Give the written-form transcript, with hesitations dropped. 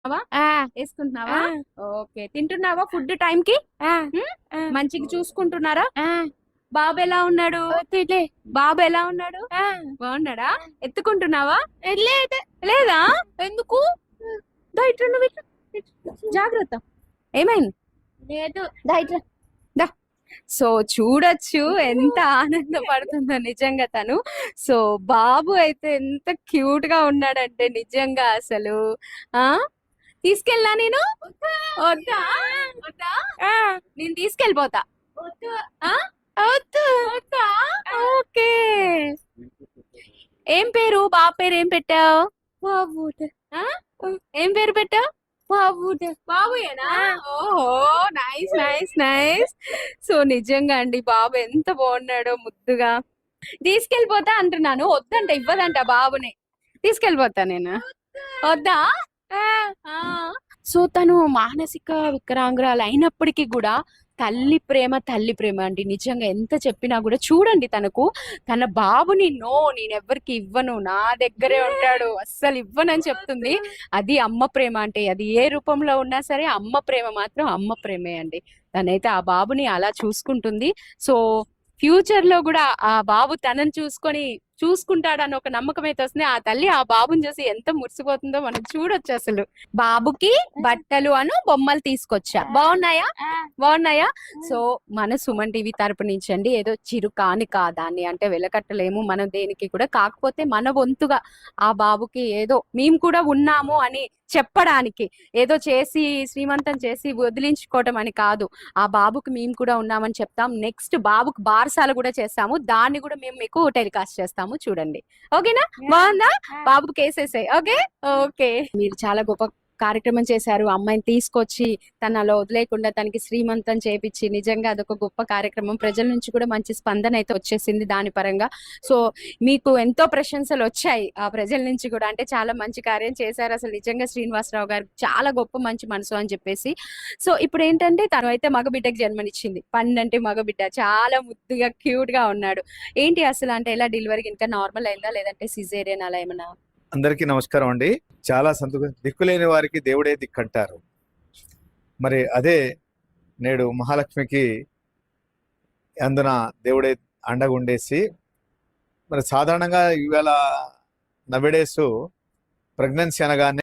ఆ వేసుకుంటున్నావా? ఆ ఓకే. తింటున్నావా ఫుడ్ టైంకి? ఆ ఆ మంచిగా చూసుకుంటున్నారా? ఆ బాబు ఎలా ఉన్నాడు? వద్దులే. బాబు ఎలా ఉన్నాడు? ఆ బాగున్నాడా? ఎత్తుకుంటున్నావా? లేదు. లేదా? ఎందుకు? దా ఇట్రా నువ్వు ఇట్రా. జాగ్రత్త. ఏమైంది? లేదు. దా ఇట్రా. దా. సో చూడొచ్చు ఎంత ఆనందపడుతుందో నిజంగా తను. సో బాబు అయితే ఎంత క్యూట్ గా ఉన్నాడంటే నిజంగా అసలు. ఆ తీసుకెళ్ళా నేను? వద్దా? వద్దా? ఆ నేను తీసుకెళ్ళిపోతా. వద్దు. ఆ వద్దు. వద్దా? ఆ, ఓకే. ఏం పేరు? బాబు పేరు ఏం పెట్టావు? బాబుడు. ఆ ఏం పేరు పెట్టావు? బాబుడు. బాబుయేనా? ఆ, ఓహో, నైస్ నైస్ నైస్. సో నిజంగా అండి బాబు ఎంత బాగున్నాడో ముద్దుగా. తీసుకెళ్ళిపోతా అంటున్నాను, వద్దంట, ఇవ్వదంట బాబుని. తీసుకెళ్ళిపోతా నేను. వద్దా? ఆ, ఆ సో తను మానసిక వికలాంగురాలు అయినప్పటికీ కూడా తల్లి ప్రేమ అండి. నిజంగా ఎంత చెప్పినా కూడా చూడండి తనకు తన బాబుని నేనెవ్వరికి ఇవ్వను, నా దగ్గరే ఉంటాడు, అస్సలు ఇవ్వనని చెప్తుంది. అది అమ్మ ప్రేమ అంటే. అది ఏ రూపంలో ఉన్నా సరే అమ్మ ప్రేమ మాత్రం అమ్మ ప్రేమే అండి. తనైతే ఆ బాబుని అలా చూసుకుంటుంది. సో ఫ్యూచర్ లో కూడా ఆ బాబు తనని చూసుకుంటాడని ఒక నమ్మకం అయితే వస్తుంది. ఆ తల్లి ఆ బాబుని చూసి ఎంత మురిసిపోతుందో మనం చూడొచ్చు అసలు. బాబుకి బట్టలు బొమ్మలు తీసుకొచ్చా. బాగున్నాయా? ఆ, బాగున్నాయా? సో మన సుమన్ టీవీ తరపు నుంచి అండి ఏదో చిరు కానుక, దాన్ని అంటే వెలకట్టలేము మనం దేనికి కూడా. కాకపోతే మన వంతుగా ఆ బాబుకి ఏదో మేము కూడా ఉన్నాము అని చెప్పడానికి, ఏదో చేసి శ్రీమంతం చేసి వదిలించుకోవటం అని కాదు, ఆ బాబుకి మేము కూడా ఉన్నామని చెప్తాం. నెక్స్ట్ బాబుకి బారసాల కూడా చేస్తాము, దాన్ని కూడా మేము మీకు టెలికాస్ట్ చేస్తాము, చూడండి. ఓకేనా? బాగుందా? బాబుకి కేసేసాయి. ఓకే. ఓకే. మీరు చాలా గొప్ప కార్యక్రమం చేశారు. అమ్మాయిని తీసుకొచ్చి తను అలా వదిలేకుండా తనకి శ్రీమంతం చేపించి, నిజంగా అదొక గొప్ప కార్యక్రమం. ప్రజల నుంచి కూడా మంచి స్పందన అయితే వచ్చేసింది దాని పరంగా. సో మీకు ఎంతో ప్రశంసలు వచ్చాయి ఆ ప్రజల నుంచి కూడా. అంటే చాలా మంచి కార్యం చేశారు అసలు. నిజంగా శ్రీనివాసరావు గారు చాలా గొప్ప మంచి మనసు అని చెప్పేసి. సో ఇప్పుడు ఏంటంటే తను అయితే మగబిడ్డకి జన్మనిచ్చింది. పండంటే మగబిడ్డ చాలా ముద్దుగా క్యూట్ గా ఉన్నాడు. ఏంటి అసలు, అంటే ఎలా డెలివరీ ఇంకా నార్మల్ అయిందా లేదంటే సిజేరియన్ అలా ఏమన్నా? అందరికీ నమస్కారం అండి. చాలా సంతోషం. దిక్కులేని వారికి దేవుడే దిక్కంటారు. మరి అదే నేడు మహాలక్ష్మికి అందున దేవుడే అండగుండేసి, మరి సాధారణంగా ఈవేళ నవడేస్ ప్రెగ్నెన్సీ అనగానే